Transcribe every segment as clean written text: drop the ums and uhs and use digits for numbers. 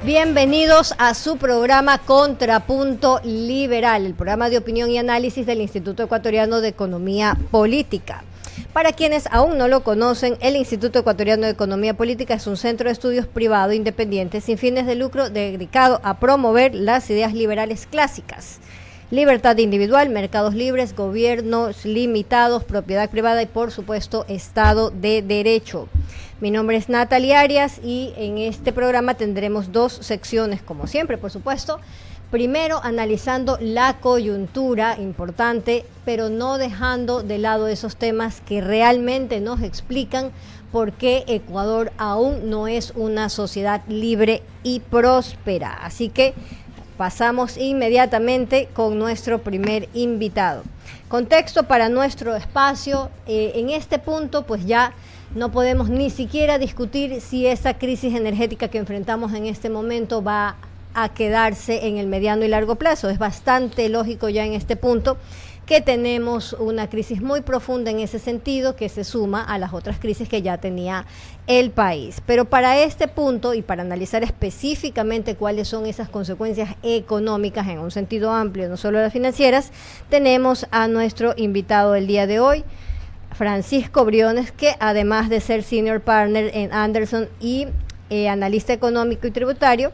Bienvenidos a su programa Contrapunto Liberal, el programa de opinión y análisis del Instituto Ecuatoriano de Economía Política. Para quienes aún no lo conocen, el Instituto Ecuatoriano de Economía Política es un centro de estudios privado independiente sin fines de lucro dedicado a promover las ideas liberales clásicas: libertad individual, mercados libres, gobiernos limitados, propiedad privada y, por supuesto, Estado de Derecho. Mi nombre es Natalie Arias y en este programa tendremos dos secciones, como siempre, por supuesto. Primero, analizando la coyuntura importante, pero no dejando de lado esos temas que realmente nos explican por qué Ecuador aún no es una sociedad libre y próspera. Así que pasamos inmediatamente con nuestro primer invitado. Contexto para nuestro espacio. En este punto, pues ya no podemos ni siquiera discutir si esa crisis energética que enfrentamos en este momento va a quedarse en el mediano y largo plazo. Es bastante lógico ya en este punto que tenemos una crisis muy profunda en ese sentido, que se suma a las otras crisis que ya tenía el país. Pero para este punto y para analizar específicamente cuáles son esas consecuencias económicas en un sentido amplio, no solo las financieras, tenemos a nuestro invitado del día de hoy, Francisco Briones, que además de ser Senior Partner en Anderson y analista económico y tributario,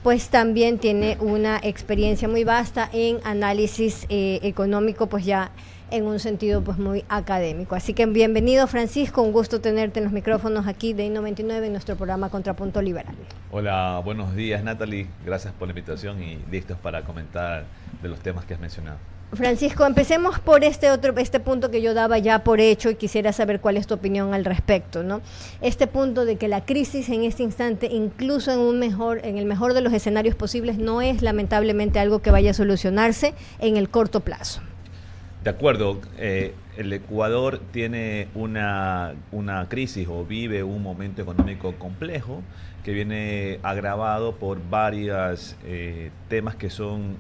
pues también tiene una experiencia muy vasta en análisis económico, pues ya en un sentido pues muy académico. Así que bienvenido, Francisco, un gusto tenerte en los micrófonos aquí de I-99 en nuestro programa Contrapunto Liberal. Hola, buenos días, Natalie, gracias por la invitación y listos para comentar de los temas que has mencionado. Francisco, empecemos por este punto que yo daba ya por hecho y quisiera saber cuál es tu opinión al respecto, ¿no? Este punto de que la crisis en este instante, incluso en el mejor de los escenarios posibles, no es lamentablemente algo que vaya a solucionarse en el corto plazo. De acuerdo, el Ecuador tiene una crisis o vive un momento económico complejo que viene agravado por varios temas que son,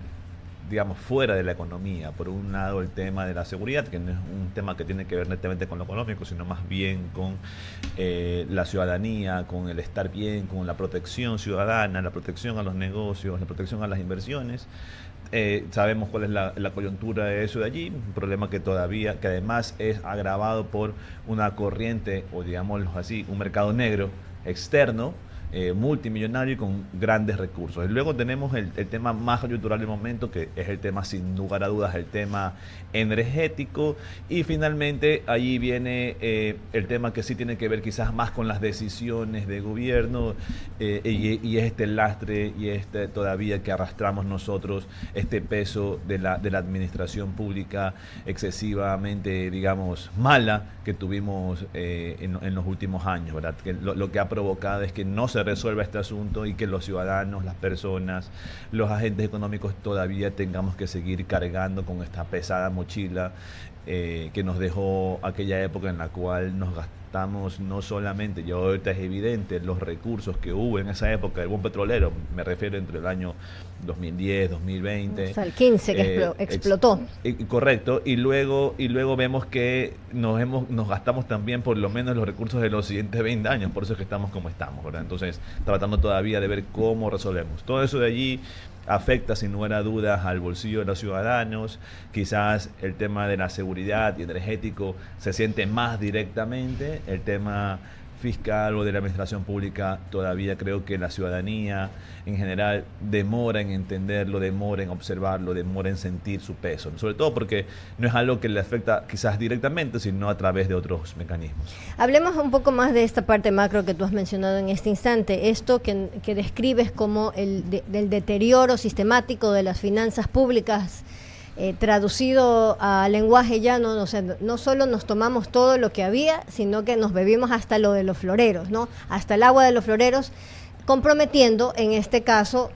digamos, fuera de la economía. Por un lado, el tema de la seguridad, que no es un tema que tiene que ver netamente con lo económico, sino más bien con la ciudadanía, con el estar bien, con la protección ciudadana, la protección a los negocios, la protección a las inversiones. Sabemos cuál es la coyuntura de eso de allí, un problema que además es agravado por una corriente, o digámoslo así, un mercado negro externo, multimillonario y con grandes recursos. Y luego tenemos el tema más coyuntural del momento, que es el tema, sin lugar a dudas, el tema energético. Y finalmente allí viene el tema que sí tiene que ver quizás más con las decisiones de gobierno, y es este lastre y todavía que arrastramos nosotros, este peso de la administración pública excesivamente, digamos, mala que tuvimos en los últimos años, ¿verdad? Que lo que ha provocado es que no se resuelva este asunto y que los ciudadanos, las personas, los agentes económicos todavía tengamos que seguir cargando con esta pesada mochila que nos dejó aquella época en la cual nos gastamos no solamente, y ahorita es evidente, los recursos que hubo en esa época del boom petrolero, me refiero entre el año 2010, 2020. O sea, el 15 que explotó. Correcto, y luego vemos que nos gastamos también por lo menos los recursos de los siguientes 20 años, por eso es que estamos como estamos, ¿verdad? Entonces, tratando todavía de ver cómo resolvemos. Todo eso de allí afecta sin lugar a dudas al bolsillo de los ciudadanos. Quizás el tema de la seguridad y energético se siente más directamente. El tema fiscal o de la administración pública, todavía creo que la ciudadanía en general demora en entenderlo, demora en observarlo, demora en sentir su peso, sobre todo porque no es algo que le afecta quizás directamente, sino a través de otros mecanismos. Hablemos un poco más de esta parte macro que tú has mencionado en este instante, esto que describes como del deterioro sistemático de las finanzas públicas. Traducido a lenguaje llano, o sea, no solo nos tomamos todo lo que había, sino que nos bebimos hasta lo de los floreros, ¿no? Hasta el agua de los floreros, comprometiendo, en este caso,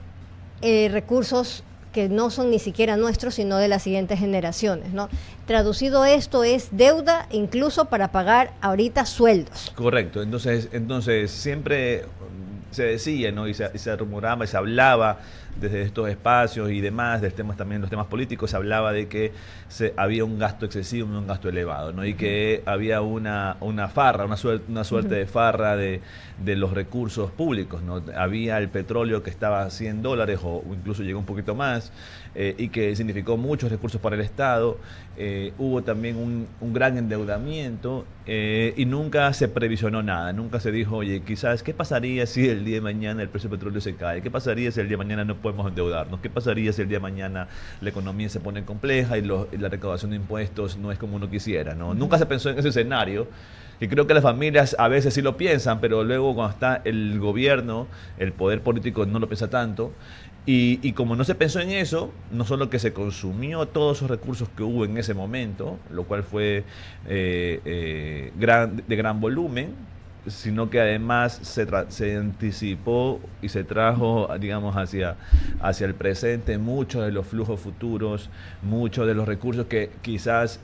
recursos que no son ni siquiera nuestros, sino de las siguientes generaciones, ¿no? Traducido, esto es deuda incluso para pagar ahorita sueldos. Correcto, entonces siempre se decía, ¿no? Y se rumoraba y se hablaba desde estos espacios y demás, del temas también los temas políticos, se hablaba de que había un gasto excesivo y un gasto elevado, ¿no? Y que había una farra, una suerte de farra de los recursos públicos, ¿no? Había el petróleo que estaba a $100 o incluso llegó un poquito más, y que significó muchos recursos para el Estado. Hubo también un gran endeudamiento, y nunca se previsionó nada, nunca se dijo, oye, quizás, ¿qué pasaría si el día de mañana el precio del petróleo se cae? ¿Qué pasaría si el día de mañana no podemos endeudarnos? ¿Qué pasaría si el día de mañana la economía se pone compleja y la recaudación de impuestos no es como uno quisiera, ¿no? Nunca se pensó en ese escenario. Y creo que las familias a veces sí lo piensan, pero luego cuando está el gobierno, el poder político no lo piensa tanto. Y como no se pensó en eso, no solo que se consumió todos esos recursos que hubo en ese momento, lo cual fue de gran volumen, sino que además se anticipó y se trajo, digamos, hacia el presente muchos de los flujos futuros, muchos de los recursos que quizás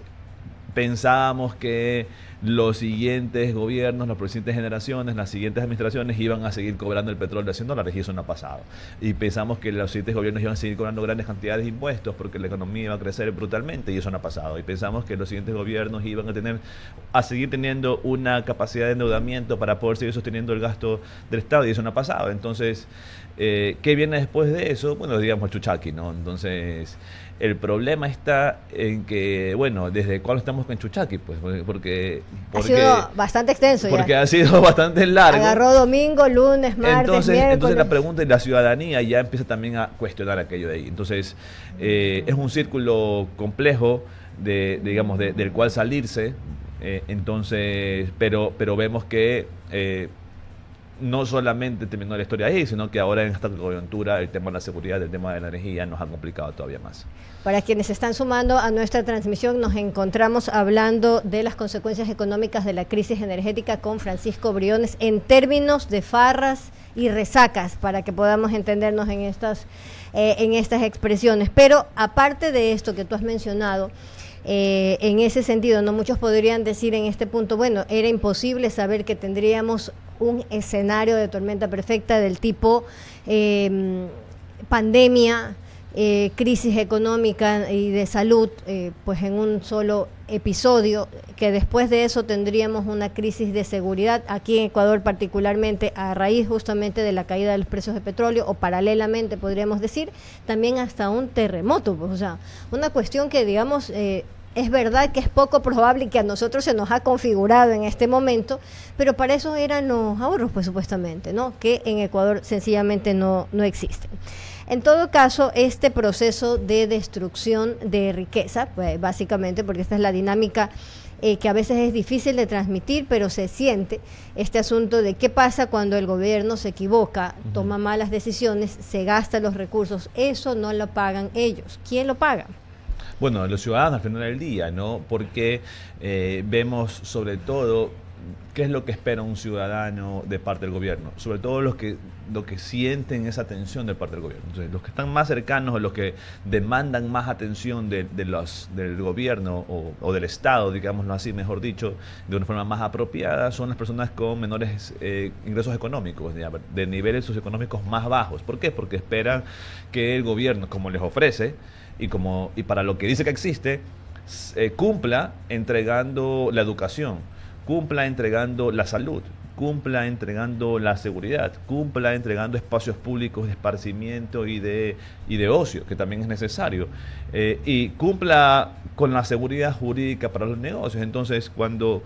pensábamos que los siguientes gobiernos, las siguientes generaciones, las siguientes administraciones iban a seguir cobrando el petróleo a $100 y eso no ha pasado. Y pensamos que los siguientes gobiernos iban a seguir cobrando grandes cantidades de impuestos porque la economía iba a crecer brutalmente y eso no ha pasado. Y pensamos que los siguientes gobiernos iban a seguir teniendo una capacidad de endeudamiento para poder seguir sosteniendo el gasto del Estado y eso no ha pasado. Entonces, ¿qué viene después de eso? Bueno, digamos el chuchaqui, ¿no? Entonces, el problema está en que, bueno, ¿desde cuándo estamos con chuchaqui? Pues porque ha sido bastante extenso porque ya. Ha sido bastante largo. Agarró domingo, lunes, martes, miércoles. Entonces la pregunta de la ciudadanía ya empieza también a cuestionar aquello de ahí. Entonces, es un círculo complejo digamos, del cual salirse. Entonces, pero vemos que no solamente terminó la historia ahí, sino que ahora en esta coyuntura el tema de la seguridad, el tema de la energía nos ha complicado todavía más. Para quienes se están sumando a nuestra transmisión, nos encontramos hablando de las consecuencias económicas de la crisis energética con Francisco Briones en términos de farras y resacas, para que podamos entendernos en estas expresiones. Pero aparte de esto que tú has mencionado, en ese sentido, no muchos podrían decir en este punto, bueno, era imposible saber que tendríamos un escenario de tormenta perfecta del tipo pandemia, crisis económica y de salud, pues en un solo episodio, que después de eso tendríamos una crisis de seguridad aquí en Ecuador, particularmente a raíz justamente de la caída de los precios de petróleo, o paralelamente podríamos decir también hasta un terremoto, pues, o sea, una cuestión que digamos es verdad que es poco probable y que a nosotros se nos ha configurado en este momento, pero para eso eran los ahorros, pues supuestamente, ¿no? Que en Ecuador sencillamente no existen. En todo caso, este proceso de destrucción de riqueza, pues básicamente, porque esta es la dinámica que a veces es difícil de transmitir, pero se siente este asunto de qué pasa cuando el gobierno se equivoca, toma malas decisiones, se gasta los recursos, eso no lo pagan ellos. ¿Quién lo paga? Bueno, los ciudadanos al final del día, ¿no? Porque vemos sobre todo qué es lo que espera un ciudadano de parte del gobierno, sobre todo los que sienten esa tensión de parte del gobierno. Entonces, los que están más cercanos o los que demandan más atención del gobierno o del Estado, digámoslo así, mejor dicho, de una forma más apropiada, son las personas con menores ingresos económicos, de niveles socioeconómicos más bajos. ¿Por qué? Porque esperan que el gobierno, como les ofrece, y para lo que dice que existe, cumpla entregando la educación, cumpla entregando la salud, cumpla entregando la seguridad, cumpla entregando espacios públicos de esparcimiento y de ocio, que también es necesario, y cumpla con la seguridad jurídica para los negocios. Entonces, cuando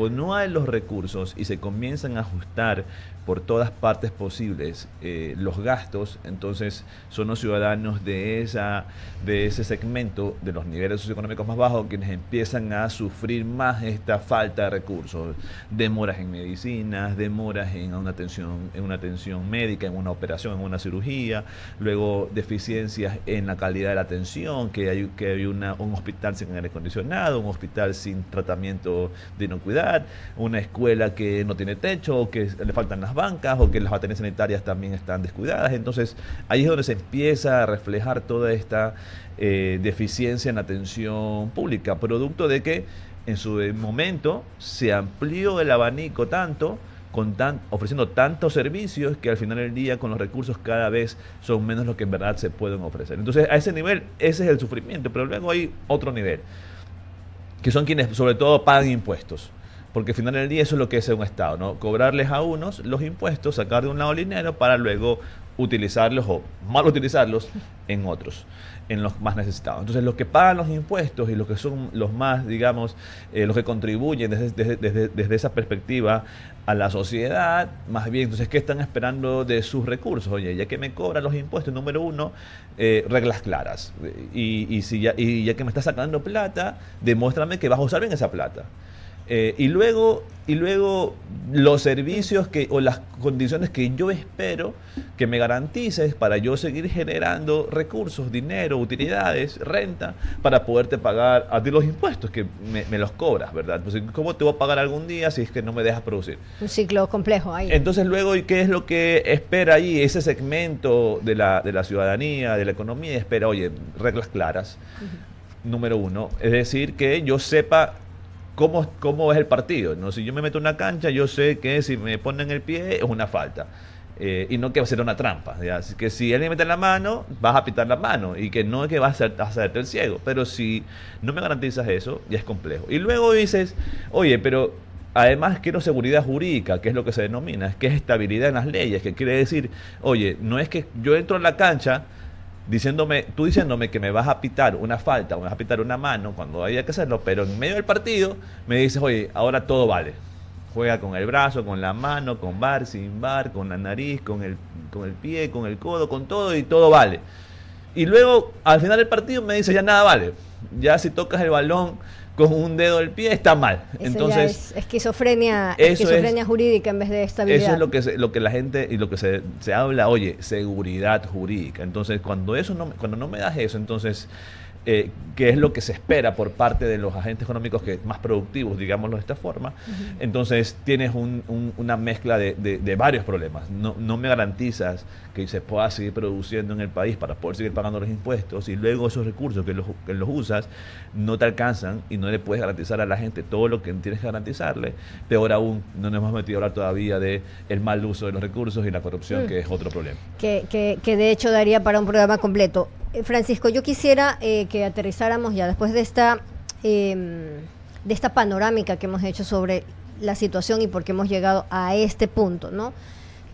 no hay los recursos y se comienzan a ajustar por todas partes posibles los gastos, entonces son los ciudadanos de ese segmento, de los niveles socioeconómicos más bajos, quienes empiezan a sufrir más esta falta de recursos, demoras en medicinas, demoras en una atención médica, en una operación, en una cirugía, luego deficiencias en la calidad de la atención, que hay un hospital sin aire acondicionado, un hospital sin tratamiento de inocuidad, una escuela que no tiene techo, o que le faltan las bancas, o que las baterías sanitarias también están descuidadas. Entonces ahí es donde se empieza a reflejar toda esta deficiencia en la atención pública, producto de que en su momento se amplió el abanico tanto ofreciendo tantos servicios que al final del día con los recursos cada vez son menos los que en verdad se pueden ofrecer. Entonces a ese nivel, ese es el sufrimiento, pero luego hay otro nivel, que son quienes sobre todo pagan impuestos. Porque al final del día eso es lo que es un Estado, ¿no? Cobrarles a unos los impuestos, sacar de un lado el dinero para luego utilizarlos o mal utilizarlos en otros, en los más necesitados. Entonces los que pagan los impuestos y los que son los más, digamos, los que contribuyen desde esa perspectiva a la sociedad, más bien, entonces, ¿qué están esperando de sus recursos? Oye, ya que me cobran los impuestos, número uno, reglas claras. Y ya que me estás sacando plata, demuéstrame que vas a usar bien esa plata. Y luego los servicios o las condiciones que yo espero que me garantices para yo seguir generando recursos, dinero, utilidades, renta, para poderte pagar a ti los impuestos que me los cobras, ¿verdad? Pues, ¿cómo te voy a pagar algún día si es que no me dejas producir? Un ciclo complejo ahí. Entonces luego, ¿qué es lo que espera ahí ese segmento de la ciudadanía, de la economía? Espera, oye, reglas claras, número uno. Es decir, que yo sepa ¿cómo es el partido? ¿No? Si yo me meto en una cancha, yo sé que si me ponen el pie es una falta. Y no que va a ser una trampa. ¿Ya? Así que si alguien mete la mano, vas a pitar la mano. Y que no es que vas a hacerte el ciego. Pero si no me garantizas eso, ya es complejo. Y luego dices, oye, pero además quiero seguridad jurídica, que es lo que se denomina, que es estabilidad en las leyes, que quiere decir, oye, no es que yo entro en la cancha tú diciéndome que me vas a pitar una falta o me vas a pitar una mano cuando haya que hacerlo, pero en medio del partido me dices, oye, ahora todo vale. Juega con el brazo, con la mano, con bar, sin bar, con la nariz, con el pie, con el codo, con todo, y todo vale. Y luego, al final del partido me dices, ya nada vale. Ya si tocas el balón con un dedo del pie, está mal. Eso entonces ya es esquizofrenia jurídica en vez de estabilidad. Eso es lo que la gente y lo que se habla, oye, seguridad jurídica. Entonces, cuando no me das eso, entonces, ¿qué es lo que se espera por parte de los agentes económicos más productivos, digámoslo de esta forma? Entonces, tienes una mezcla de varios problemas. No me garantizas que se pueda seguir produciendo en el país para poder seguir pagando los impuestos, y luego esos recursos que los usas no te alcanzan y no le puedes garantizar a la gente todo lo que tienes que garantizarle. Peor aún, no nos hemos metido a hablar todavía de el mal uso de los recursos y la corrupción, que es otro problema. Que de hecho daría para un programa completo. Francisco, yo quisiera que aterrizáramos ya después de esta panorámica que hemos hecho sobre la situación y por qué hemos llegado a este punto, ¿no?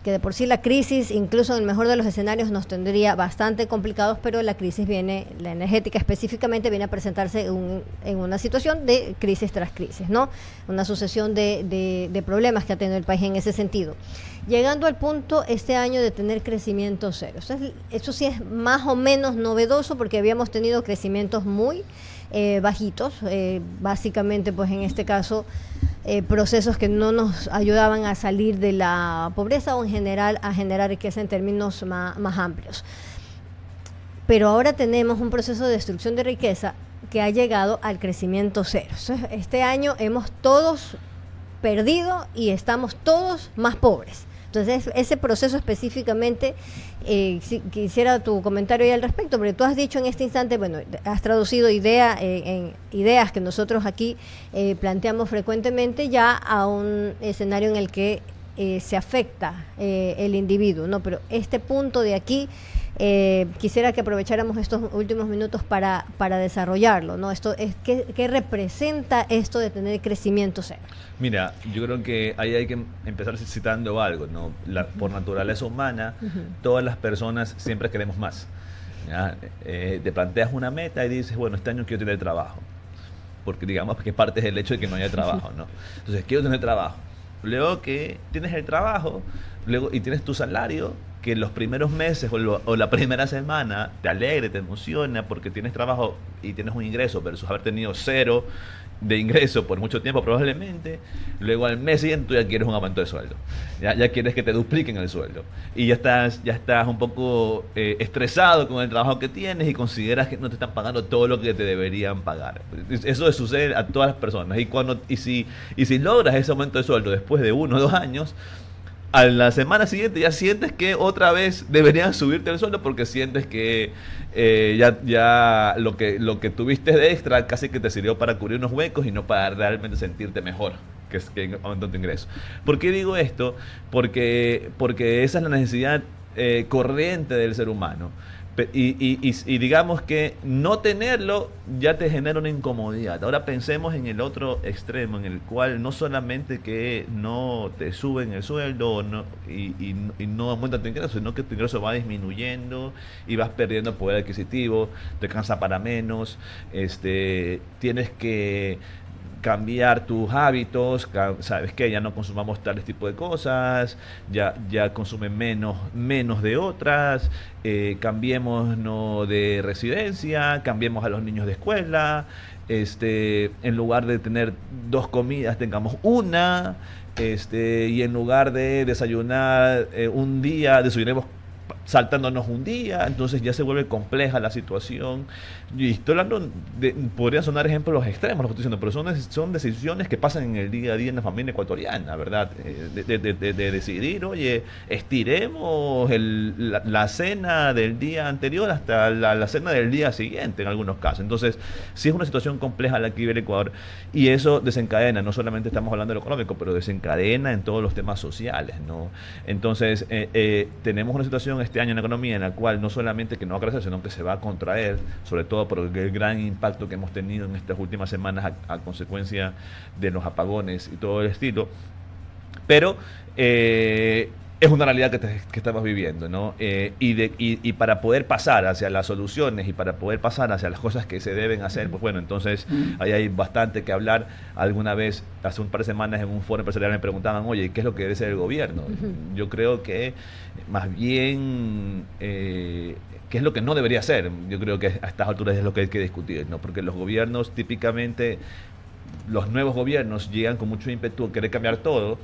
Que de por sí la crisis, incluso en el mejor de los escenarios, nos tendría bastante complicados, pero la crisis la energética específicamente, viene a presentarse en una situación de crisis tras crisis, ¿no? Una sucesión de problemas que ha tenido el país en ese sentido. Llegando al punto este año de tener crecimiento cero. Eso sí es más o menos novedoso, porque habíamos tenido crecimientos muy bajitos, básicamente pues en este caso procesos que no nos ayudaban a salir de la pobreza o en general a generar riqueza en términos más amplios. Pero ahora tenemos un proceso de destrucción de riqueza que ha llegado al crecimiento cero. Este año hemos todos perdido y estamos todos más pobres. Entonces, ese proceso específicamente, quisiera tu comentario ahí al respecto, porque tú has dicho en este instante, bueno, has traducido en ideas que nosotros aquí planteamos frecuentemente ya a un escenario en el que se afecta el individuo, ¿no? Pero este punto de aquí, quisiera que aprovecháramos estos últimos minutos para desarrollarlo, ¿no? ¿Qué representa esto de tener crecimiento cero? Mira, yo creo que ahí hay que empezar citando algo, ¿no? Por naturaleza humana, todas las personas siempre queremos más. ¿Ya? Te planteas una meta y dices, bueno, este año quiero tener trabajo, porque digamos que parte del hecho de que no haya trabajo, ¿no? Entonces, quiero tener trabajo. Luego que tienes el trabajo, y tienes tu salario, que los primeros meses o la primera semana te alegre, te emociona porque tienes trabajo y tienes un ingreso, versus haber tenido cero de ingreso por mucho tiempo probablemente. Luego al mes siguiente tú ya quieres un aumento de sueldo, ya quieres que te dupliquen el sueldo y ya estás un poco estresado con el trabajo que tienes y consideras que no te están pagando todo lo que te deberían pagar. Eso sucede a todas las personas, y si logras ese aumento de sueldo después de 1 o 2 años, a la semana siguiente ya sientes que otra vez deberían subirte el sueldo, porque sientes que ya lo que tuviste de extra casi que te sirvió para cubrir unos huecos y no para realmente sentirte mejor que aumentan tu ingreso. ¿Por qué digo esto? Porque esa es la necesidad corriente del ser humano. Y digamos que no tenerlo ya te genera una incomodidad. Ahora pensemos en el otro extremo, en el cual no solamente que no te suben el sueldo y no aumenta tu ingreso, sino que tu ingreso va disminuyendo y vas perdiendo poder adquisitivo, te cansa para menos, tienes que cambiar tus hábitos, sabes que ya no consumamos tales tipo de cosas, ya consumen menos de otras, cambiemos de residencia, cambiemos a los niños de escuela, en lugar de tener 2 comidas tengamos una, y en lugar de desayunar un día, desayunemos saltándonos un día, entonces ya se vuelve compleja la situación. Y estoy hablando podría sonar ejemplos los extremos, lo que estoy diciendo, pero son decisiones que pasan en el día a día en la familia ecuatoriana, ¿verdad? De decidir, oye, estiremos la cena del día anterior hasta la cena del día siguiente, en algunos casos. Entonces, sí es una situación compleja la que vive el Ecuador, y eso desencadena, no solamente estamos hablando de lo económico, pero desencadena en todos los temas sociales, ¿no? Entonces, tenemos una situación este año en la economía en la cual no solamente que no va a crecer, sino que se va a contraer, sobre todo por el gran impacto que hemos tenido en estas últimas semanas a consecuencia de los apagones y todo el estilo. Pero es una realidad que estamos viviendo, ¿no? Y para poder pasar hacia las soluciones y para poder pasar hacia las cosas que se deben hacer, pues bueno, entonces ahí hay bastante que hablar. Alguna vez, hace un par de semanas en un foro empresarial me preguntaban, oye, ¿qué es lo que debe ser el gobierno? Yo creo que más bien, ¿qué es lo que no debería hacer? Yo creo que a estas alturas es lo que hay que discutir, ¿no? Porque los gobiernos típicamente, los nuevos gobiernos llegan con mucho ímpetu a querer cambiar todo.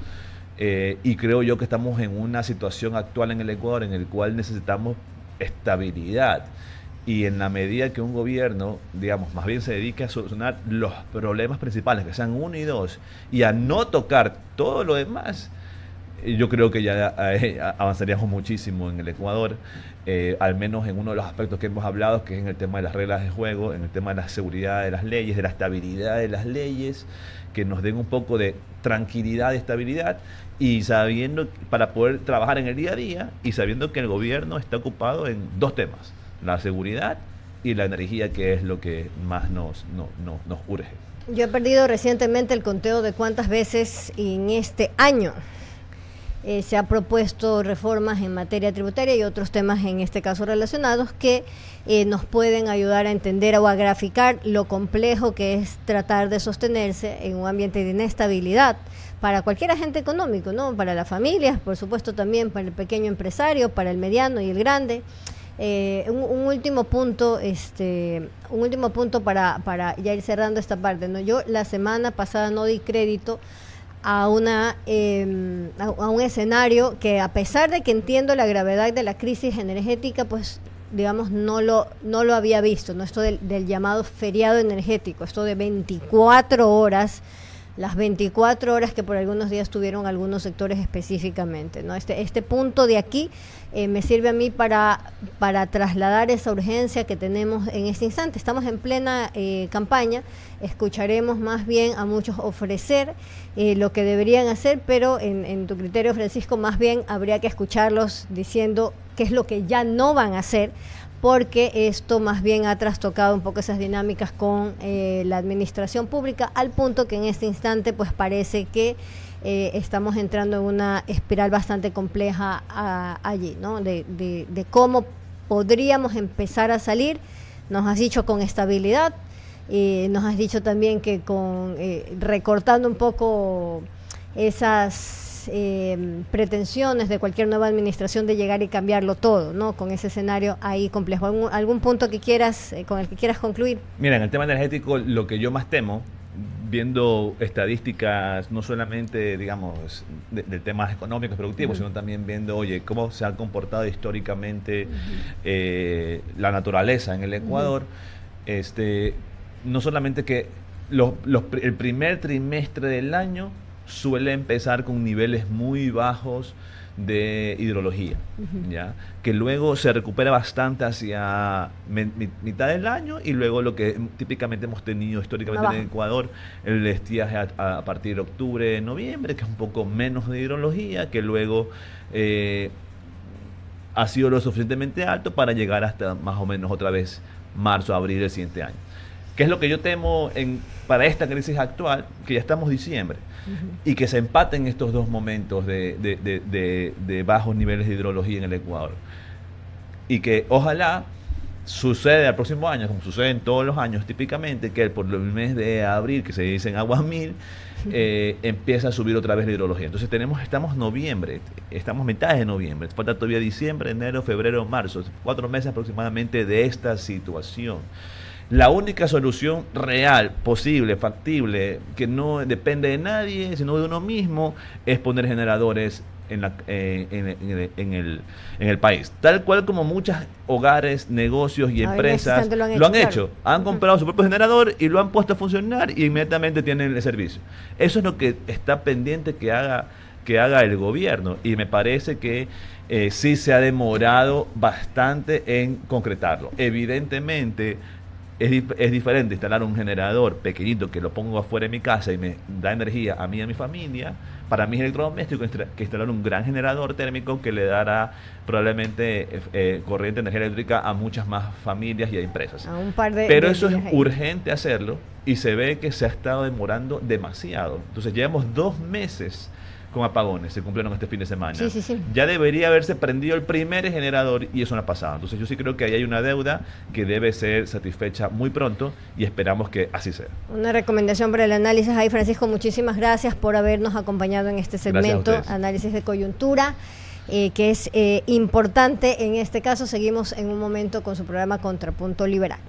Y creo yo que estamos en una situación actual en el Ecuador en el cual necesitamos estabilidad, y en la medida que un gobierno, digamos, más bien se dedique a solucionar los problemas principales, que sean 1 y 2, y a no tocar todo lo demás, yo creo que ya avanzaríamos muchísimo en el Ecuador, al menos en uno de los aspectos que hemos hablado, que es en el tema de las reglas de juego, en el tema de la seguridad de las leyes, de la estabilidad de las leyes, que nos den un poco de tranquilidad y estabilidad, y sabiendo, para poder trabajar en el día a día, y sabiendo que el gobierno está ocupado en 2 temas, la seguridad y la energía, que es lo que más nos urge. Yo he perdido recientemente el conteo de cuántas veces en este año se ha propuesto reformas en materia tributaria y otros temas, en este caso relacionados, que nos pueden ayudar a entender o a graficar lo complejo que es tratar de sostenerse en un ambiente de inestabilidad para cualquier agente económico, ¿no? Para las familias, por supuesto, también para el pequeño empresario, para el mediano y el grande. Un último punto, para ya ir cerrando esta parte, ¿no? Yo la semana pasada no di crédito a un escenario que, a pesar de que entiendo la gravedad de la crisis energética, pues digamos no lo había visto, ¿no? Esto del llamado feriado energético, esto de 24 horas, las 24 horas que por algunos días tuvieron algunos sectores específicamente, ¿no? Este punto de aquí me sirve a mí para trasladar esa urgencia que tenemos en este instante. Estamos en plena campaña, escucharemos más bien a muchos ofrecer lo que deberían hacer, pero en tu criterio, Francisco, más bien habría que escucharlos diciendo qué es lo que ya no van a hacer, porque esto más bien ha trastocado un poco esas dinámicas con la administración pública, al punto que en este instante pues parece que estamos entrando en una espiral bastante compleja allí, ¿no? De cómo podríamos empezar a salir. Nos has dicho con estabilidad, nos has dicho también que con recortando un poco esas pretensiones de cualquier nueva administración de llegar y cambiarlo todo, ¿no? Con ese escenario ahí complejo. ¿Algún punto que quieras con el que quieras concluir? Mira, en el tema energético, lo que yo más temo, viendo estadísticas no solamente, digamos, del tema económicos, productivos, sino también viendo, oye, cómo se ha comportado históricamente la naturaleza en el Ecuador, no solamente que el primer trimestre del año suele empezar con niveles muy bajos de hidrología, ¿ya? Que luego se recupera bastante hacia mitad del año y luego lo que típicamente hemos tenido históricamente en Ecuador, el estiaje a partir de octubre, noviembre, que es un poco menos de hidrología, que luego ha sido lo suficientemente alto para llegar hasta más o menos otra vez marzo, abril del siguiente año. ¿Qué es lo que yo temo para esta crisis actual? Que ya estamos en diciembre y que se empaten estos dos momentos de bajos niveles de hidrología en el Ecuador. Y que ojalá suceda el próximo año, como sucede en todos los años típicamente, que por el mes de abril, que se dicen aguas mil, empieza a subir otra vez la hidrología. Entonces estamos noviembre, estamos mitad de noviembre, falta todavía diciembre, enero, febrero, marzo, 4 meses aproximadamente de esta situación. La única solución real, posible, factible, que no depende de nadie, sino de uno mismo, es poner generadores en el país. Tal cual como muchos hogares, negocios y empresas lo han hecho. Han comprado su propio generador y lo han puesto a funcionar y inmediatamente tienen el servicio. Eso es lo que está pendiente que haga el gobierno, y me parece que sí se ha demorado bastante en concretarlo. Evidentemente, es diferente instalar un generador pequeñito que lo pongo afuera de mi casa y me da energía a mí y a mi familia, para mis electrodomésticos, que instalar un gran generador térmico que le dará probablemente corriente, energía eléctrica a muchas más familias y a empresas. Pero eso es urgente hacerlo y se ve que se ha estado demorando demasiado. Entonces llevamos 2 meses con apagones, se cumplieron este fin de semana. Sí. Ya debería haberse prendido el primer generador y eso no ha pasado. Entonces yo sí creo que ahí hay una deuda que debe ser satisfecha muy pronto y esperamos que así sea. Una recomendación para el análisis ahí, Francisco. Muchísimas gracias por habernos acompañado en este segmento, análisis de coyuntura, que es importante en este caso. Seguimos en un momento con su programa Contrapunto Liberal.